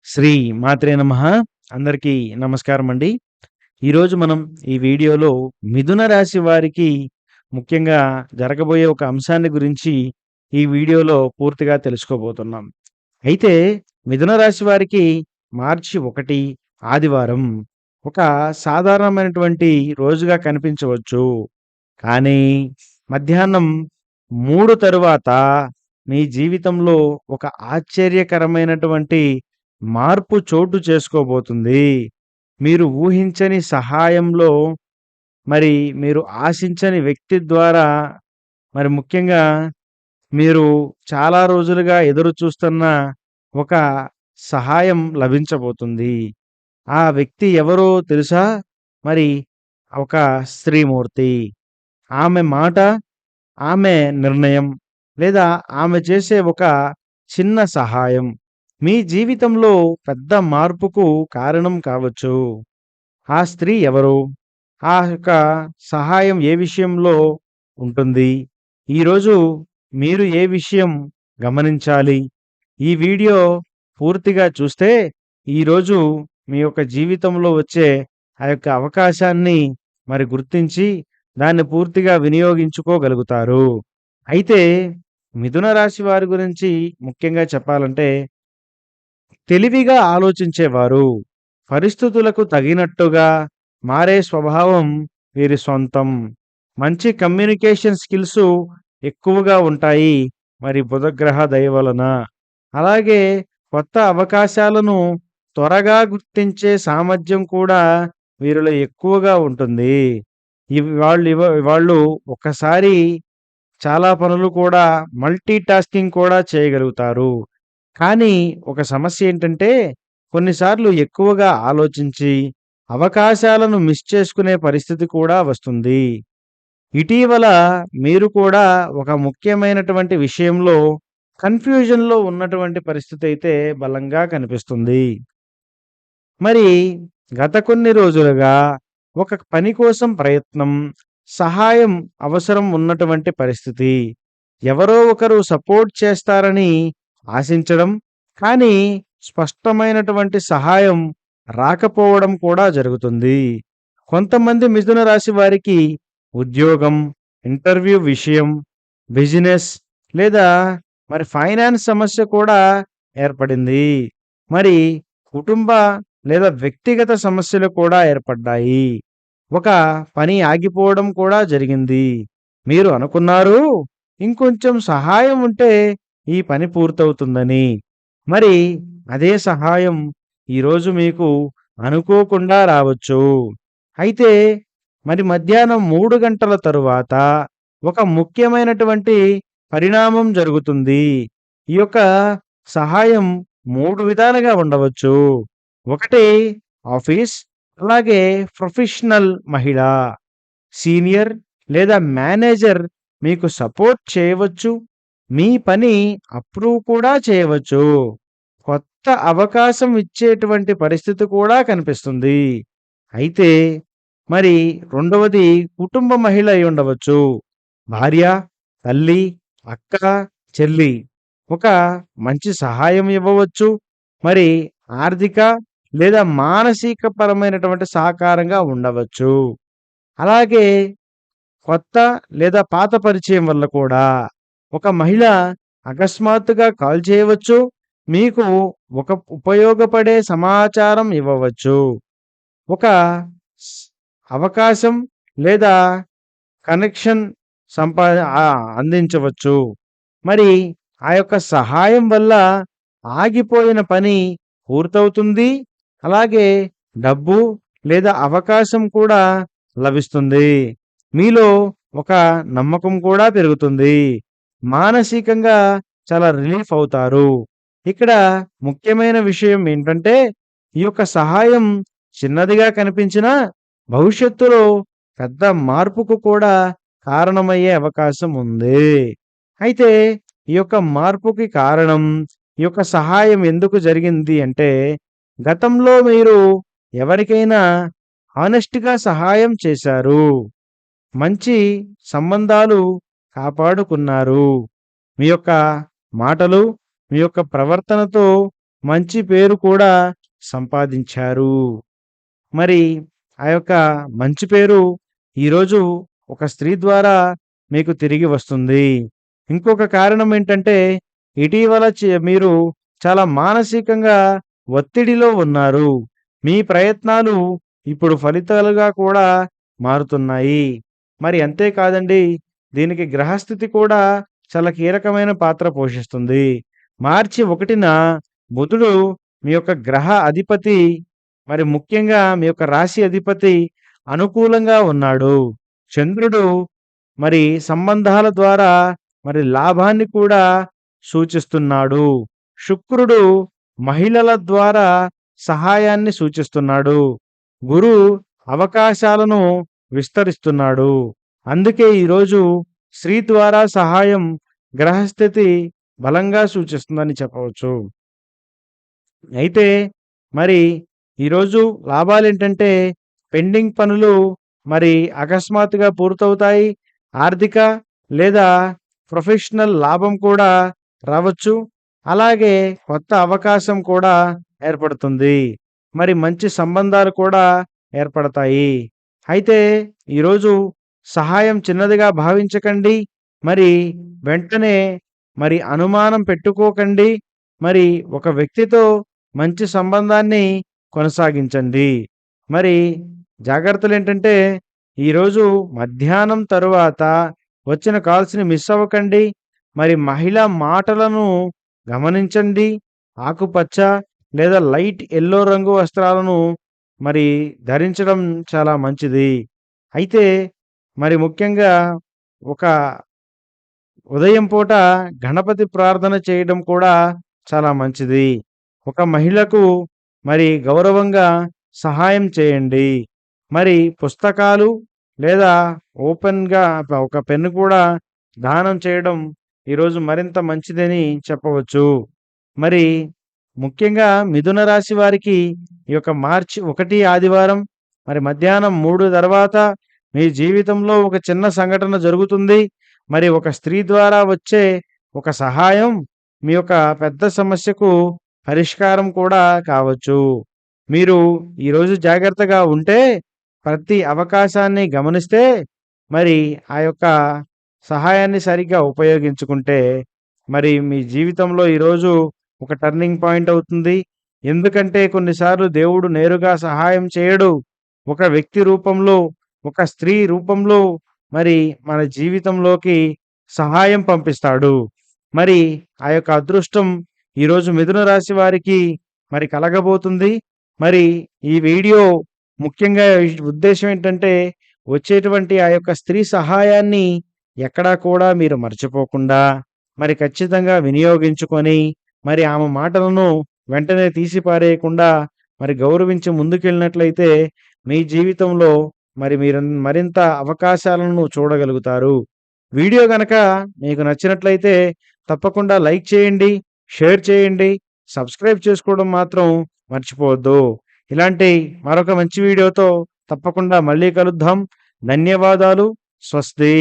శ్రీ మాత్రే నమః. అందరికీ నమస్కారమండి. ఈరోజు మనం ఈ వీడియోలో మిథున రాశి వారికి ముఖ్యంగా జరగబోయే ఒక అంశాన్ని గురించి ఈ వీడియోలో పూర్తిగా తెలుసుకోబోతున్నాం. అయితే మిథున రాశి వారికి మార్చి 1 ఆదివారం ఒక సాధారణమైనటువంటి రోజుగా కనిపించవచ్చు. కానీ మధ్యాహ్నం 3 తరువాత మీ జీవితంలో ఒక ఆశ్చర్యకరమైనటువంటి మార్పు చోటు చేసుకోబోతుంది. మీరు ఊహించని సహాయంలో మరి మీరు ఆశించని వ్యక్తి ద్వారా మరి ముఖ్యంగా మీరు చాలా రోజులుగా ఎదురు చూస్తున్న ఒక సహాయం లభించబోతుంది. ఆ వ్యక్తి ఎవరో తెలుసా? మరి ఒక స్త్రీమూర్తి. ఆమె మాట, ఆమె నిర్ణయం లేదా ఆమె చేసే ఒక చిన్న సహాయం మీ జీవితంలో పెద్ద మార్పుకు కారణం కావచ్చు. ఆ స్త్రీ ఎవరు? ఆ యొక్క సహాయం ఏ విషయంలో ఉంటుంది? ఈరోజు మీరు ఏ విషయం గమనించాలి? ఈ వీడియో పూర్తిగా చూస్తే ఈరోజు మీ యొక్క జీవితంలో వచ్చే ఆ యొక్క అవకాశాన్ని మరి గుర్తించి దాన్ని పూర్తిగా వినియోగించుకోగలుగుతారు. అయితే మిథున రాశి వారి గురించి ముఖ్యంగా చెప్పాలంటే తెలివిగా ఆలోచించేవారు. పరిస్థితులకు తగినట్టుగా మారే స్వభావం వీరి సొంతం. మంచి కమ్యూనికేషన్ స్కిల్సు ఎక్కువగా ఉంటాయి. మరి బుధగ్రహ దయ వలన. అలాగే కొత్త అవకాశాలను త్వరగా గుర్తించే సామర్థ్యం కూడా వీరిలో ఎక్కువగా ఉంటుంది. వాళ్ళు ఒక్కసారి చాలా పనులు కూడా మల్టీ టాస్కింగ్ కూడా చేయగలుగుతారు. కానీ ఒక సమస్య ఏంటంటే కొన్నిసార్లు ఎక్కువగా ఆలోచించి అవకాశాలను మిస్ చేసుకునే పరిస్థితి కూడా వస్తుంది. ఇటీవల మీరు కూడా ఒక ముఖ్యమైనటువంటి విషయంలో కన్‌ఫ్యూజన్‌లో ఉన్నటువంటి పరిస్థితి అయితే బలంగా కనిపిస్తుంది. మరి గత కొన్ని రోజులుగా ఒక పని కోసం ప్రయత్నం, సహాయం అవసరం ఉన్నటువంటి పరిస్థితి. ఎవరో ఒకరు సపోర్ట్ చేస్తారని ఆశించడం, కానీ స్పష్టమైనటువంటి సహాయం రాకపోవడం కూడా జరుగుతుంది. కొంతమంది మిథున రాశి వారికి ఉద్యోగం, ఇంటర్వ్యూ విషయం, బిజినెస్ లేదా మరి ఫైనాన్స్ సమస్య కూడా ఏర్పడింది. మరి కుటుంబ లేదా వ్యక్తిగత సమస్యలు కూడా ఏర్పడ్డాయి. ఒక పని ఆగిపోవడం కూడా జరిగింది. మీరు అనుకున్నారు ఇంకొంచెం సహాయం ఉంటే ఈ పని పూర్తవుతుందని. మరి అదే సహాయం ఈరోజు మీకు అనుకోకుండా రావచ్చు. అయితే మరి మధ్యాహ్నం 3 గంటల తరువాత ఒక ముఖ్యమైనటువంటి పరిణామం జరుగుతుంది. ఈ యొక్క సహాయం 3 విధాలుగా ఉండవచ్చు. ఒకటి ఆఫీస్, అలాగే ప్రొఫెషనల్ మహిళ, సీనియర్ లేదా మేనేజర్ మీకు సపోర్ట్ చేయవచ్చు. మీ పని అప్రూవ్ కూడా చేయవచ్చు. కొత్త అవకాశం ఇచ్చేటువంటి పరిస్థితి కూడా కనిపిస్తుంది. అయితే మరి రెండవది కుటుంబ మహిళ అయి ఉండవచ్చు. భార్య, తల్లి, అక్క, చెల్లి ఒక మంచి సహాయం ఇవ్వవచ్చు. మరి ఆర్థిక లేదా మానసిక పరమైనటువంటి సహకారంగా ఉండవచ్చు. అలాగే కొత్త లేదా పాత పరిచయం వల్ల కూడా ఒక మహిళ అకస్మాత్తుగా కాల్ చేయవచ్చు. మీకు ఒక ఉపయోగపడే సమాచారం ఇవ్వవచ్చు. ఒక స్ అవకాశం లేదా కనెక్షన్ సంపా అందించవచ్చు. మరి ఆ యొక్క సహాయం వల్ల ఆగిపోయిన పని పూర్తవుతుంది. అలాగే డబ్బు లేదా అవకాశం కూడా లభిస్తుంది. మీలో ఒక నమ్మకం కూడా పెరుగుతుంది. మానసికంగా చాలా రిలీఫ్ అవుతారు. ఇక్కడ ముఖ్యమైన విషయం ఏంటంటే ఈ యొక్క సహాయం చిన్నదిగా కనిపించినా భవిష్యత్తులో పెద్ద మార్పుకు కూడా కారణమయ్యే అవకాశం ఉంది. అయితే ఈ యొక్క మార్పుకి కారణం ఈ యొక్క సహాయం ఎందుకు జరిగింది అంటే గతంలో మీరు ఎవరికైనా హానెస్ట్‌గా సహాయం చేశారు. మంచి సంబంధాలు కాపాడుకున్నారు. మీ యొక్క మాటలు, మీ యొక్క ప్రవర్తనతో మంచి పేరు కూడా సంపాదించారు. మరి ఆ యొక్క మంచి పేరు ఈరోజు ఒక స్త్రీ ద్వారా మీకు తిరిగి వస్తుంది. ఇంకొక కారణం ఏంటంటే, ఇటీవల మీరు చాలా మానసికంగా ఒత్తిడిలో ఉన్నారు. మీ ప్రయత్నాలు ఇప్పుడు ఫలితాలుగా కూడా మారుతున్నాయి. మరి అంతే కాదండి, దీనికి గ్రహస్థితి కూడా చాలా కీలకమైన పాత్ర పోషిస్తుంది. మార్చి 1న బుధుడు మీ యొక్క గ్రహ అధిపతి, మరి ముఖ్యంగా మీ యొక్క రాశి అధిపతి అనుకూలంగా ఉన్నాడు. చంద్రుడు మరి సంబంధాల ద్వారా మరి లాభాన్ని కూడా సూచిస్తున్నాడు. శుక్రుడు మహిళల ద్వారా సహాయాన్ని సూచిస్తున్నాడు. గురు అవకాశాలను విస్తరిస్తున్నాడు. అందుకే ఈరోజు స్త్రీ ద్వారా సహాయం గ్రహస్థితి బలంగా సూచిస్తుందని చెప్పవచ్చు. అయితే మరి ఈరోజు లాభాలేంటంటే, పెండింగ్ పనులు మరి అకస్మాత్తుగా పూర్తవుతాయి. ఆర్థిక లేదా ప్రొఫెషనల్ లాభం కూడా రావచ్చు. అలాగే కొత్త అవకాశం కూడా ఏర్పడుతుంది. మరి మంచి సంబంధాలు కూడా ఏర్పడతాయి. అయితే ఈరోజు సహాయం చిన్నదిగా భావించకండి. మరి వెంటనే మరి అనుమానం పెట్టుకోకండి. మరి ఒక వ్యక్తితో మంచి సంబంధాన్ని కొనసాగించండి. మరి జాగ్రత్తలేంటంటే, ఈరోజు మధ్యాహ్నం తరువాత వచ్చిన కాల్స్‌ని మిస్ అవ్వకండి. మరి మహిళా మాటలను గమనించండి. ఆకుపచ్చ లేదా లైట్ యెల్లో రంగు వస్త్రాలను మరి ధరించడం చాలా మంచిది. అయితే మరి ముఖ్యంగా ఒక ఉదయం పూట గణపతి ప్రార్థన చేయడం కూడా చాలా మంచిది. ఒక మహిళకు మరి గౌరవంగా సహాయం చేయండి. మరి పుస్తకాలు లేదా ఓపెన్‌గా ఒక పెన్ను కూడా దానం చేయడం ఈరోజు మరింత మంచిదని చెప్పవచ్చు. మరి ముఖ్యంగా మిథున రాశి వారికి ఈ యొక్క మార్చి 1 ఆదివారం మరి మధ్యాహ్నం 3 తర్వాత మీ జీవితంలో ఒక చిన్న సంఘటన జరుగుతుంది. మరి ఒక స్త్రీ ద్వారా వచ్చే ఒక సహాయం మీ యొక్క పెద్ద సమస్యకు పరిష్కారం కూడా కావచ్చు. మీరు ఈరోజు జాగ్రత్తగా ఉంటే, ప్రతి అవకాశాన్ని గమనిస్తే, మరి ఆ యొక్క సహాయాన్ని సరిగ్గా ఉపయోగించుకుంటే, మరి మీ జీవితంలో ఈరోజు ఒక టర్నింగ్ పాయింట్ అవుతుంది. ఎందుకంటే కొన్నిసార్లు దేవుడు నేరుగా సహాయం చేయడు. ఒక వ్యక్తి రూపంలో, ఒక స్త్రీ రూపంలో మరి మన జీవితంలోకి సహాయం పంపిస్తాడు. మరి ఆ యొక్క అదృష్టం ఈరోజు మిథున రాశి వారికి మరి కలగబోతుంది. మరి ఈ వీడియో ముఖ్యంగా ఉద్దేశ్యం ఏంటంటే, వచ్చేటువంటి ఆ యొక్క స్త్రీ సహాయాన్ని ఎక్కడా కూడా మీరు మర్చిపోకుండా మరి ఖచ్చితంగా వినియోగించుకొని, మరి ఆమె మాటలను వెంటనే తీసి పారేయకుండా మరి గౌరవించి ముందుకెళ్ళినట్లయితే మీ జీవితంలో మరి మీరు మరింత అవకాశాలను చూడగలుగుతారు. వీడియో గనక మీకు నచ్చినట్లయితే తప్పకుండా లైక్ చేయండి, షేర్ చేయండి, సబ్స్క్రైబ్ చేసుకోవడం మాత్రం మర్చిపోవద్దు. ఇలాంటి మరొక మంచి వీడియోతో తప్పకుండా మళ్ళీ కలుద్దాం. ధన్యవాదాలు. స్వస్తి.